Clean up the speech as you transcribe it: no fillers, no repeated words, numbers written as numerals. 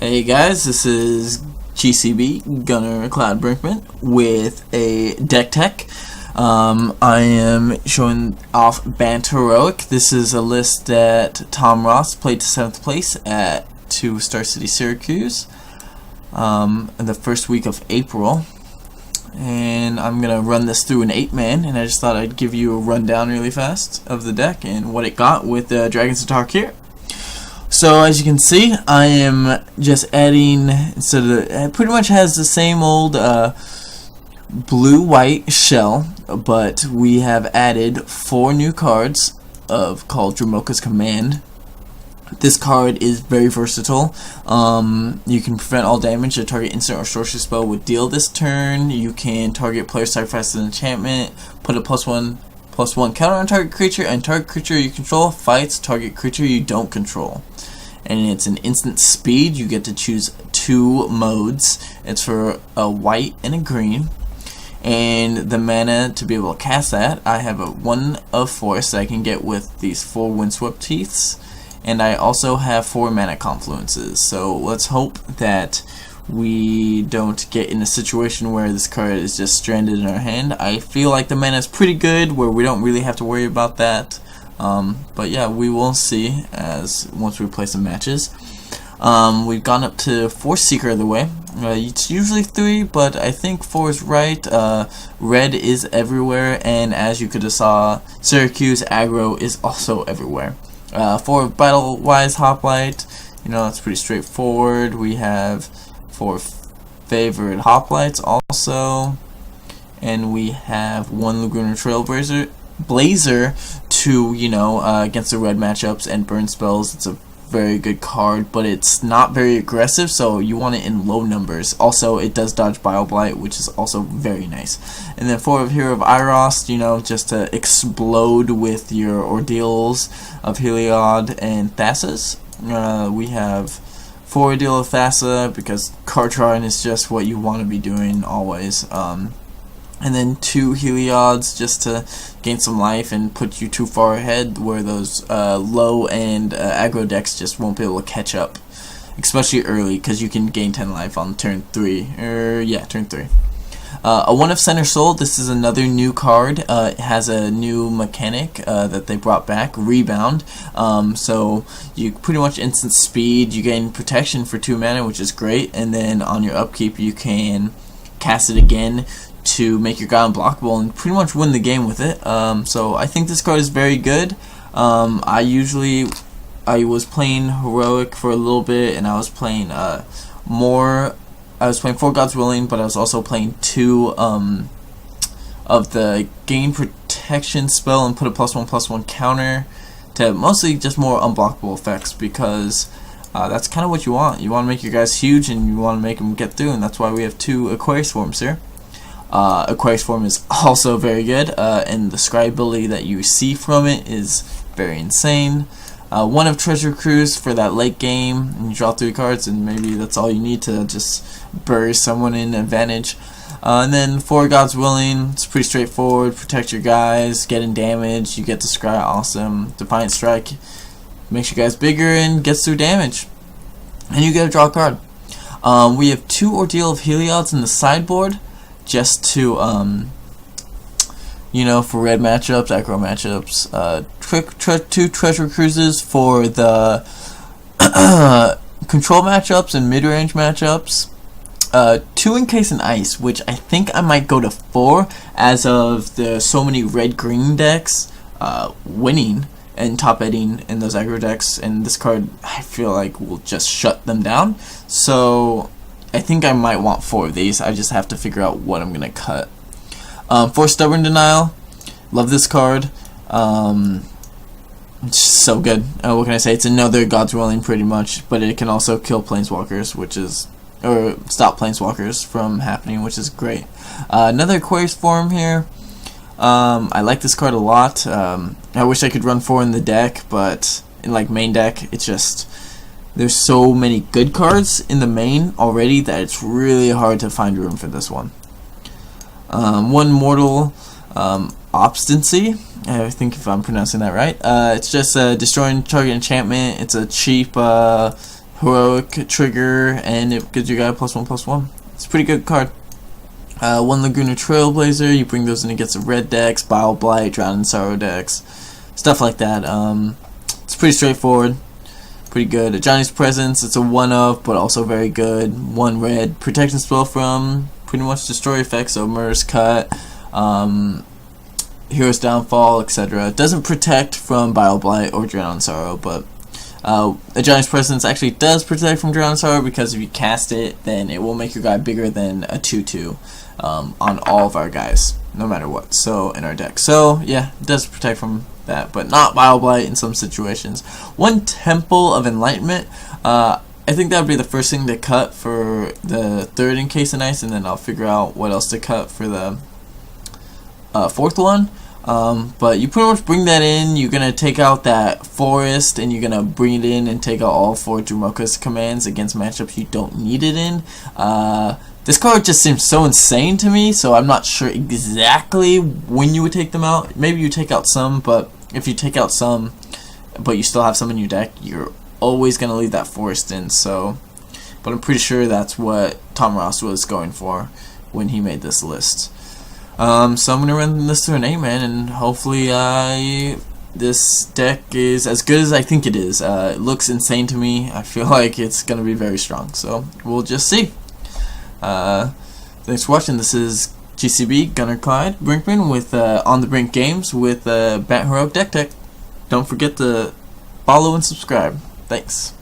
Hey guys, this is GCB Gunner Cloud Brinkman with a deck tech. I am showing off Bant Heroic. This is a list that Tom Ross played to 7th place at 2 Star City Syracuse in the first week of April. And I'm going to run this through an 8-man, and I just thought I'd give you a rundown really fast of the deck and what it got with Dragon's Attack here. So as you can see, I am just adding, it pretty much has the same old blue-white shell, but we have added 4 new cards called Dramoka's Command. This card is very versatile. You can prevent all damage a target instant or sorcery spell would deal this turn. You can target player sacrifices an enchantment, put a +1/+1 counter on target creature, and target creature you control fights target creature you don't control. And it's an instant speed. You get to choose 2 modes. It's for a white and a green. And the mana to be able to cast that, I have a 1 of force that I can get with these 4 Windswept Teeths. And I also have 4 mana confluences. So let's hope that we don't get in a situation where this card is just stranded in our hand. I feel like the mana is pretty good where we don't really have to worry about that. But yeah, we will see once we play some matches. We've gone up to 4 Seeker of the Way. It's usually 3, but I think 4 is right. Red is everywhere, and as you could have saw, Syracuse aggro is also everywhere. 4 Battle-Wise Hoplite, that's pretty straightforward. We have 4 Favored Hoplites also, and we have 1 Laguna Trailblazer to, against the red matchups and burn spells. It's a very good card, but it's not very aggressive, so you want it in low numbers. Also, it does dodge Bile Blight, which is also very nice. And then 4 of Hero of Irost, just to explode with your Ordeals of Heliod and Thassa's. We have 4 Ordeal of Thassa, because card drawing is just what you want to be doing always. And then 2 Heliods just to gain some life and put you too far ahead where those low and aggro decks just won't be able to catch up, especially early, because you can gain 10 life on turn 3. Turn 3. A 1 of Center Soul. This is another new card. It has a new mechanic that they brought back, Rebound. So you pretty much instant speed. You gain protection for 2 mana, which is great. And then on your upkeep, you can cast it again to make your guy unblockable and pretty much win the game with it. So I think this card is very good. I was playing Heroic for a little bit, and I was playing I was playing 4 Gods Willing, but I was also playing 2 of the gain protection spell and put a +1/+1 counter to mostly just more unblockable effects, because that's kind of what you want. You want to make your guys huge and you want to make them get through, and that's why we have 2 Aquarius forms here. Aquarius form is also very good, and the scry ability that you see from it is very insane. 1 of Treasure Cruise for that late game, and you draw 3 cards, and maybe that's all you need to just bury someone in advantage. And then 4 Gods Willing. It's pretty straightforward. Protect your guys, get in damage, you get to scry, awesome. Defiant Strike makes your guys bigger and gets through damage, and you get to draw a card. We have 2 Ordeal of Heliods in the sideboard, just to for red matchups, aggro matchups. 2 Treasure Cruises for the control matchups and mid-range matchups. 2 Encase in Ice, which I think I might go to 4 as of the so many red-green decks winning and top-ending in those aggro decks, and this card I feel like will just shut them down. So I think I might want 4 of these. I just have to figure out what I'm gonna cut. 4 Stubborn Denial. Love this card. It's so good. What can I say? It's another God's Willing pretty much, but it can also kill Planeswalkers, or stop Planeswalkers from happening, which is great. Another Aquarius form here. I like this card a lot. I wish I could run 4 in the deck, but in main deck, it's just there's so many good cards in the main already that it's really hard to find room for this one. 1 Mortal Obstinacy. I think if I'm pronouncing that right. It's just destroying target enchantment. It's a cheap heroic trigger, and it gives your guy +1/+1. It's a pretty good card. 1 Laguna Trailblazer, you bring those in against the red decks, Bile Blight, Drown in Sorrow decks, stuff like that. It's pretty straightforward, pretty good. Johnny's Presence, it's a 1-of, but also very good. 1 red, protection spell from pretty much destroy effects, so Murder's Cut, Hero's Downfall, etc. It doesn't protect from Bile Blight or Drown in Sorrow, but Johnny's Presence actually does protect from Drown in Sorrow, because if you cast it, then it will make your guy bigger than a 2/2 on all of our guys, no matter what, so in our deck. So yeah, it does protect from that, but not Bile Blight in some situations. 1 Temple of Enlightenment, I think that would be the first thing to cut for the 3rd Encase of Ice, and then I'll figure out what else to cut for the 4th one. But you pretty much bring that in, you're going to take out that forest, and you're going to bring it in and take out all 4 Dromoka's commands against matchups you don't need it in. This card just seems so insane to me, so I'm not sure exactly when you would take them out. Maybe you take out some, but if you take out some, but you still have some in your deck, you're always going to leave that forest in. So, but I'm pretty sure that's what Tom Ross was going for when he made this list. So I'm going to run this to an 8-man, and hopefully this deck is as good as I think it is. It looks insane to me. I feel like it's going to be very strong, so we'll just see. Thanks for watching. This is GCB Gunnar Clyde Brinkman with On the Brink Games with Bant Heroic Deck. Don't forget to follow and subscribe. Thanks.